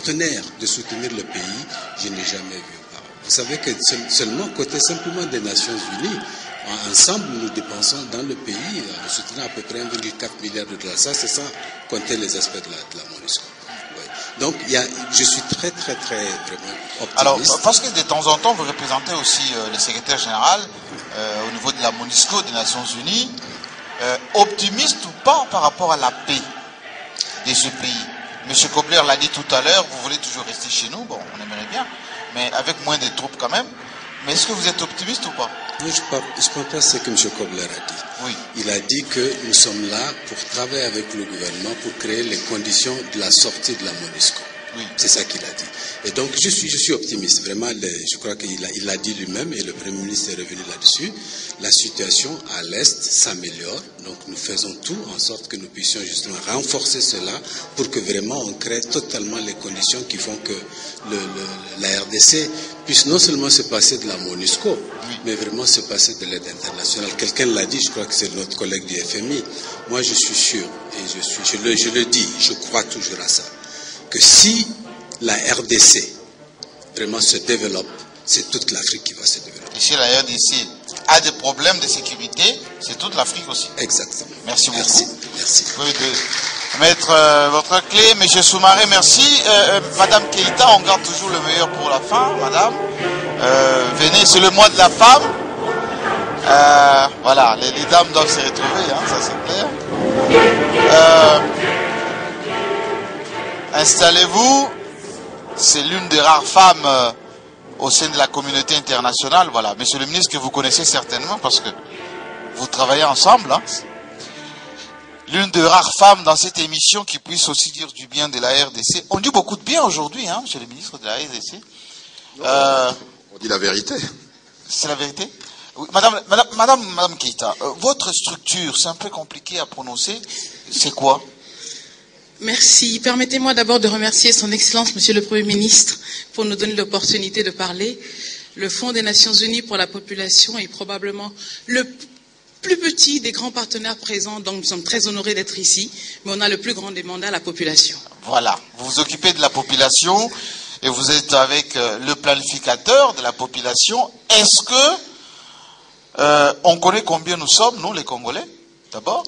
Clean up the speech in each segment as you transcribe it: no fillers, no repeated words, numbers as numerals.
partenaire de soutenir le pays, je n'ai jamais vu. Vous savez que seulement côté simplement des Nations Unies, ensemble nous dépensons dans le pays, nous soutenons à peu près 1,4 milliard de dollars. Ça, c'est sans compter les aspects de la MONUSCO. Oui. Donc je suis très vraiment optimiste. Alors, parce que de temps en temps, vous représentez aussi le secrétaire général au niveau de la MONUSCO des Nations Unies, optimiste ou pas par rapport à la paix de ce pays. Monsieur Kobler l'a dit tout à l'heure, vous voulez toujours rester chez nous, bon, on aimerait bien, mais avec moins de troupes quand même. Mais est-ce que vous êtes optimiste ou pas? Non, je ne pense pas ce que M. Kobler a dit. Oui. Il a dit que nous sommes là pour travailler avec le gouvernement pour créer les conditions de la sortie de la MONUSCO. Oui. C'est ça qu'il a dit. Et donc, je suis optimiste. Vraiment, je crois qu'il l'a dit lui-même et le Premier ministre est revenu là-dessus. La situation à l'Est s'améliore. Donc, nous faisons tout en sorte que nous puissions justement renforcer cela pour que vraiment on crée totalement les conditions qui font que la RDC puisse non seulement se passer de la MONUSCO, mais vraiment se passer de l'aide internationale. Quelqu'un l'a dit, je crois que c'est notre collègue du FMI. Moi, je suis sûr, et je le dis, je crois toujours à ça, que si la RDC vraiment se développe, c'est toute l'Afrique qui va se développer. Et si la RDC a des problèmes de sécurité, c'est toute l'Afrique aussi. Exactement. Merci beaucoup. Merci. Vous pouvez mettre votre clé, M. Soumaré, merci. Madame Keïta, on garde toujours le meilleur pour la fin, madame. Venez, c'est le mois de la femme. Voilà, les dames doivent se retrouver, hein, ça c'est clair. Installez-vous. C'est l'une des rares femmes au sein de la communauté internationale. Voilà, monsieur le ministre, que vous connaissez certainement parce que vous travaillez ensemble. Hein. L'une des rares femmes dans cette émission qui puisse aussi dire du bien de la RDC. On dit beaucoup de bien aujourd'hui, hein, monsieur le ministre de la RDC. On dit la vérité. C'est la vérité? Oui, Madame Keïta, votre structure, c'est un peu compliqué à prononcer. C'est quoi? Merci. Permettez-moi d'abord de remercier son Excellence, Monsieur le Premier ministre, pour nous donner l'opportunité de parler. Le Fonds des Nations Unies pour la population est probablement le plus petit des grands partenaires présents, donc nous sommes très honorés d'être ici, mais on a le plus grand des mandats, la population. Voilà, vous vous occupez de la population et vous êtes avec le planificateur de la population. Est-ce que on connaît combien nous sommes, nous les Congolais, d'abord?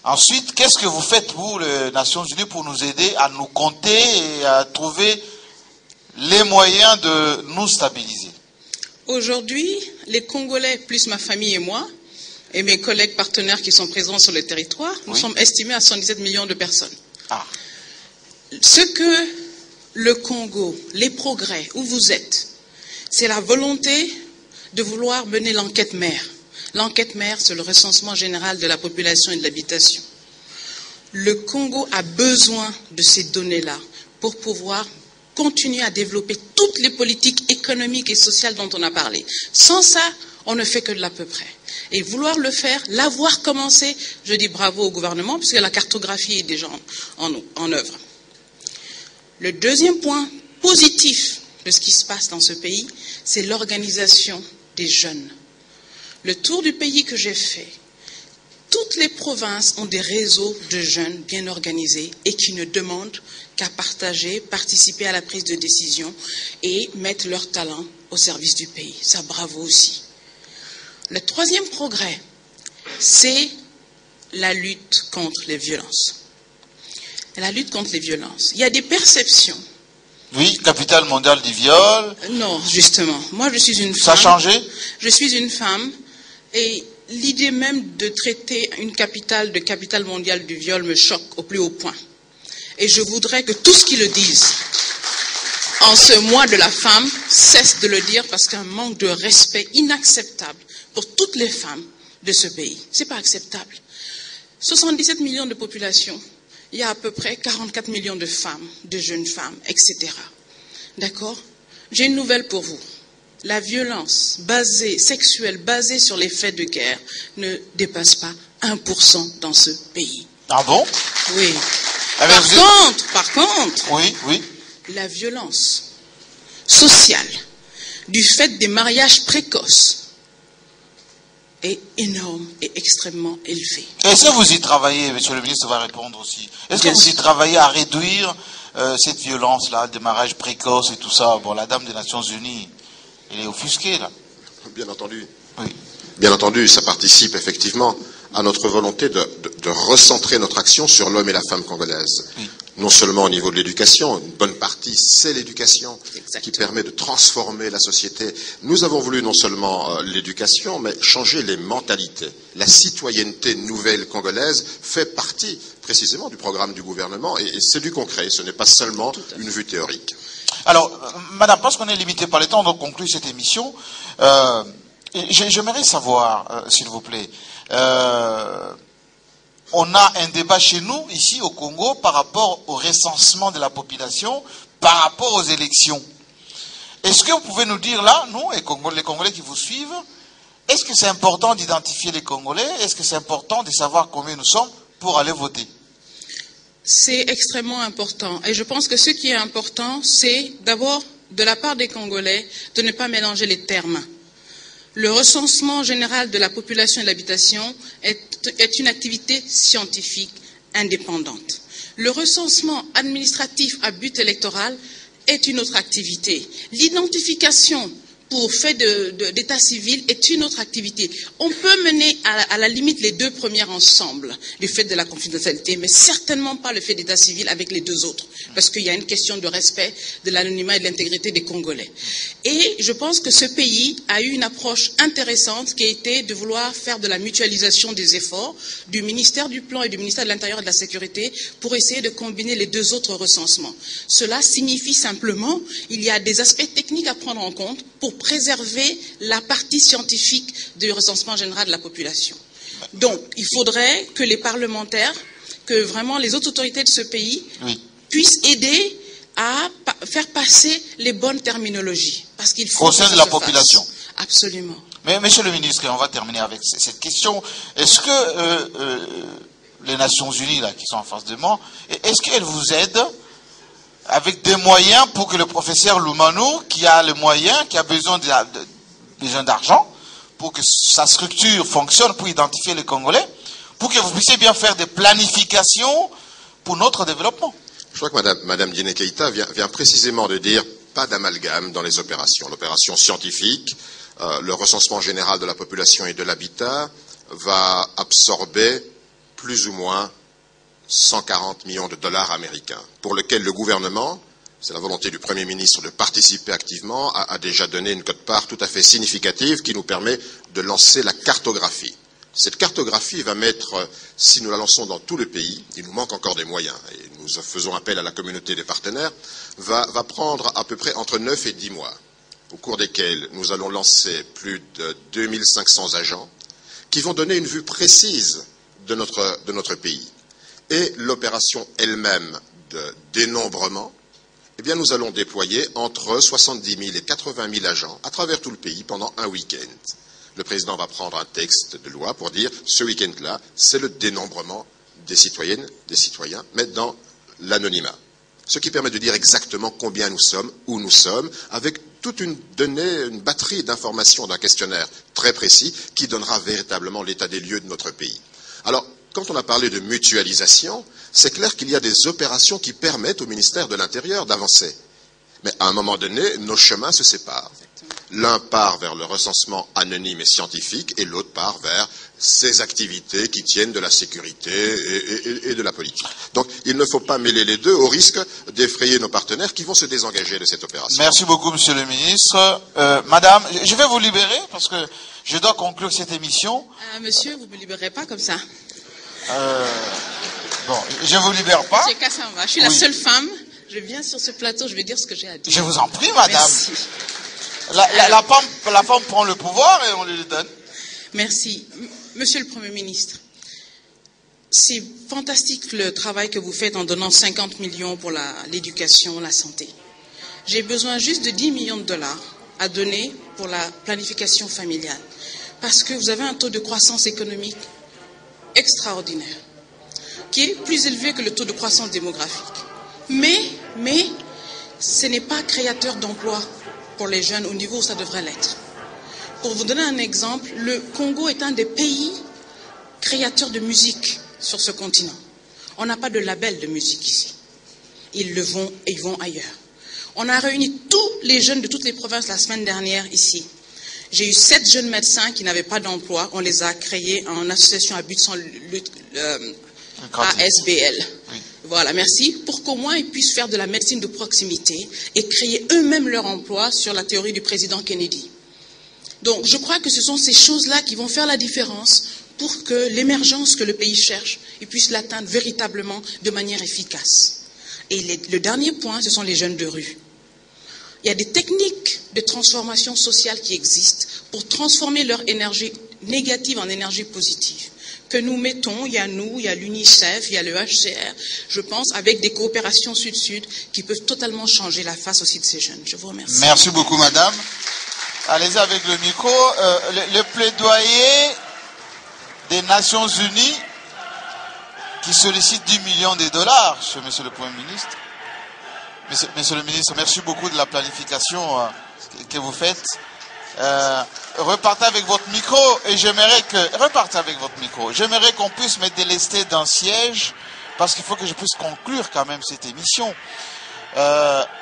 Ensuite, qu'est-ce que vous faites, vous, les Nations Unies, pour nous aider à nous compter et à trouver les moyens de nous stabiliser? Aujourd'hui, les Congolais, plus ma famille et moi, et mes collègues partenaires qui sont présents sur le territoire, nous sommes estimés à 117 millions de personnes. Ah. Ce que le Congo, les progrès, où vous êtes, c'est la volonté de vouloir mener l'enquête mère. L'enquête mère, c'est le recensement général de la population et de l'habitation. Le Congo a besoin de ces données-là pour pouvoir continuer à développer toutes les politiques économiques et sociales dont on a parlé. Sans ça, on ne fait que de l'à peu près. Et vouloir le faire, l'avoir commencé, je dis bravo au gouvernement, puisque la cartographie est déjà en œuvre. Le deuxième point positif de ce qui se passe dans ce pays, c'est l'organisation des jeunes. Le tour du pays que j'ai fait, toutes les provinces ont des réseaux de jeunes bien organisés et qui ne demandent qu'à partager, participer à la prise de décision et mettre leur talent au service du pays. Ça, bravo aussi. Le troisième progrès, c'est la lutte contre les violences. La lutte contre les violences. Il y a des perceptions. Oui, capitale mondiale du viol. Non, justement. Moi, je suis une femme. Ça a changé? Je suis une femme. Et l'idée même de traiter une capitale de capitale mondiale du viol me choque au plus haut point. Et je voudrais que tous qui le disent en ce mois de la femme cessent de le dire parce qu'un manque de respect inacceptable pour toutes les femmes de ce pays. C'est pas acceptable. 77 millions de population, il y a à peu près 44 millions de femmes, de jeunes femmes, etc. D'accord? J'ai une nouvelle pour vous. La violence sexuelle basée sur les faits de guerre ne dépasse pas 1% dans ce pays. Ah bon? Oui. Ah Par contre, oui. La violence sociale du fait des mariages précoces est énorme et extrêmement élevée. Est-ce que vous y travaillez, monsieur le ministre va répondre aussi, est-ce que vous y travaillez à réduire cette violence-là, le démarrage précoce et tout ça, bon, la Dame des Nations Unies, elle est offusquée, là. Bien entendu. Oui. Bien entendu, ça participe effectivement à notre volonté de recentrer notre action sur l'homme et la femme congolaise. Oui. Non seulement au niveau de l'éducation, une bonne partie, c'est l'éducation qui Exactement. permet de transformer la société. Nous avons voulu non seulement l'éducation, mais changer les mentalités. La citoyenneté nouvelle congolaise fait partie précisément du programme du gouvernement et c'est du concret, ce n'est pas seulement une vue théorique. Alors, madame, parce qu'on est limité par le temps, on doit conclure cette émission. J'aimerais savoir, s'il vous plaît, on a un débat chez nous, ici au Congo, par rapport au recensement de la population, par rapport aux élections. Est-ce que vous pouvez nous dire là, nous, les Congolais qui vous suivent, est-ce que c'est important d'identifier les Congolais? Est-ce que c'est important de savoir combien nous sommes pour aller voter? C'est extrêmement important. Et je pense que ce qui est important, c'est d'abord, de la part des Congolais, de ne pas mélanger les termes. Le recensement général de la population et de l'habitation est une activité scientifique indépendante. Le recensement administratif à but électoral est une autre activité. L'identification pour fait d'état civil est une autre activité. On peut mener à la limite les deux premières ensemble, le fait de la confidentialité, mais certainement pas le fait d'état civil avec les deux autres, parce qu'il y a une question de respect de l'anonymat et de l'intégrité des Congolais. Et je pense que ce pays a eu une approche intéressante qui a été de vouloir faire de la mutualisation des efforts du ministère du Plan et du ministère de l'Intérieur et de la Sécurité pour essayer de combiner les deux autres recensements. Cela signifie simplement qu'il y a des aspects techniques à prendre en compte pour préserver la partie scientifique du recensement général de la population. Donc, il faudrait que les parlementaires, que vraiment les autres autorités de ce pays puissent aider à faire passer les bonnes terminologies. Parce qu'il faut au sein de la population. Absolument. Mais, monsieur le ministre, on va terminer avec cette question. Est-ce que les Nations Unies, là, qui sont en face de moi, est-ce qu'elles vous aident avec des moyens pour que le professeur Lumanou, qui a les moyens, qui a besoin d'argent, pour que sa structure fonctionne, pour identifier les Congolais, pour que vous puissiez bien faire des planifications pour notre développement? Je crois que Madame Diné Keïta vient précisément de dire pas d'amalgame dans les opérations. L'opération scientifique, le recensement général de la population et de l'habitat va absorber plus ou moins 140 millions de dollars américains, pour lequel le gouvernement, c'est la volonté du Premier ministre de participer activement, a déjà donné une quote-part tout à fait significative qui nous permet de lancer la cartographie. Cette cartographie va mettre, si nous la lançons dans tout le pays, il nous manque encore des moyens, et nous faisons appel à la communauté des partenaires, va prendre à peu près entre 9 et 10 mois, au cours desquels nous allons lancer plus de 2500 agents qui vont donner une vue précise de notre pays. Et l'opération elle-même de dénombrement, eh bien, nous allons déployer entre 70 000 et 80 000 agents à travers tout le pays pendant un week-end. Le président va prendre un texte de loi pour dire ce week-end-là, c'est le dénombrement des citoyennes, des citoyens, mais dans l'anonymat. Ce qui permet de dire exactement combien nous sommes, où nous sommes, avec toute une donnée, une batterie d'informations d'un questionnaire très précis qui donnera véritablement l'état des lieux de notre pays. Alors, quand on a parlé de mutualisation, c'est clair qu'il y a des opérations qui permettent au ministère de l'Intérieur d'avancer. Mais à un moment donné, nos chemins se séparent. L'un part vers le recensement anonyme et scientifique et l'autre part vers ces activités qui tiennent de la sécurité et de la politique. Donc il ne faut pas mêler les deux au risque d'effrayer nos partenaires qui vont se désengager de cette opération. Merci beaucoup, monsieur le ministre. Madame, je vais vous libérer parce que je dois conclure cette émission. Monsieur, vous ne me libérez pas comme ça. Bon, je ne vous libère pas. Monsieur Kassamba, je suis la seule femme. Je viens sur ce plateau, je vais dire ce que j'ai à dire. Je vous en prie, madame. Merci. La femme prend le pouvoir et on lui le donne. Merci. Monsieur le Premier ministre, c'est fantastique le travail que vous faites en donnant 50 millions pour l'éducation, la santé. J'ai besoin juste de 10 millions de dollars à donner pour la planification familiale. Parce que vous avez un taux de croissance économique extraordinaire, qui est plus élevé que le taux de croissance démographique. Mais ce n'est pas créateur d'emplois pour les jeunes au niveau où ça devrait l'être. Pour vous donner un exemple, le Congo est un des pays créateurs de musique sur ce continent. On n'a pas de label de musique ici. ils vont ailleurs. On a réuni tous les jeunes de toutes les provinces la semaine dernière ici. J'ai eu 7 jeunes médecins qui n'avaient pas d'emploi. On les a créés en association à but sans lutte, ASBL. Oui. Voilà, merci. Pour qu'au moins ils puissent faire de la médecine de proximité et créer eux-mêmes leur emploi sur la théorie du président Kennedy. Donc, je crois que ce sont ces choses-là qui vont faire la différence pour que l'émergence que le pays cherche, il puisse l'atteindre véritablement de manière efficace. Et le dernier point, ce sont les jeunes de rue. Il y a des techniques de transformation sociale qui existent pour transformer leur énergie négative en énergie positive. Que nous mettons, il y a nous, il y a l'UNICEF, il y a le HCR, je pense, avec des coopérations sud-sud qui peuvent totalement changer la face aussi de ces jeunes. Je vous remercie. Merci beaucoup, madame. Allez-y avec le micro. Le plaidoyer des Nations Unies qui sollicite 10 millions de dollars chez monsieur le Premier ministre. Monsieur le ministre, merci beaucoup de la planification que vous faites. Repartez avec votre micro et repartez avec votre micro. J'aimerais qu'on puisse me délester d'un siège parce qu'il faut que je puisse conclure quand même cette émission.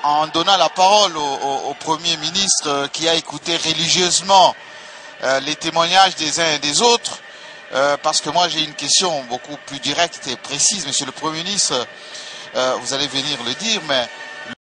En donnant la parole au Premier ministre qui a écouté religieusement les témoignages des uns et des autres, parce que moi j'ai une question beaucoup plus directe et précise. Monsieur le Premier ministre, vous allez venir le dire, mais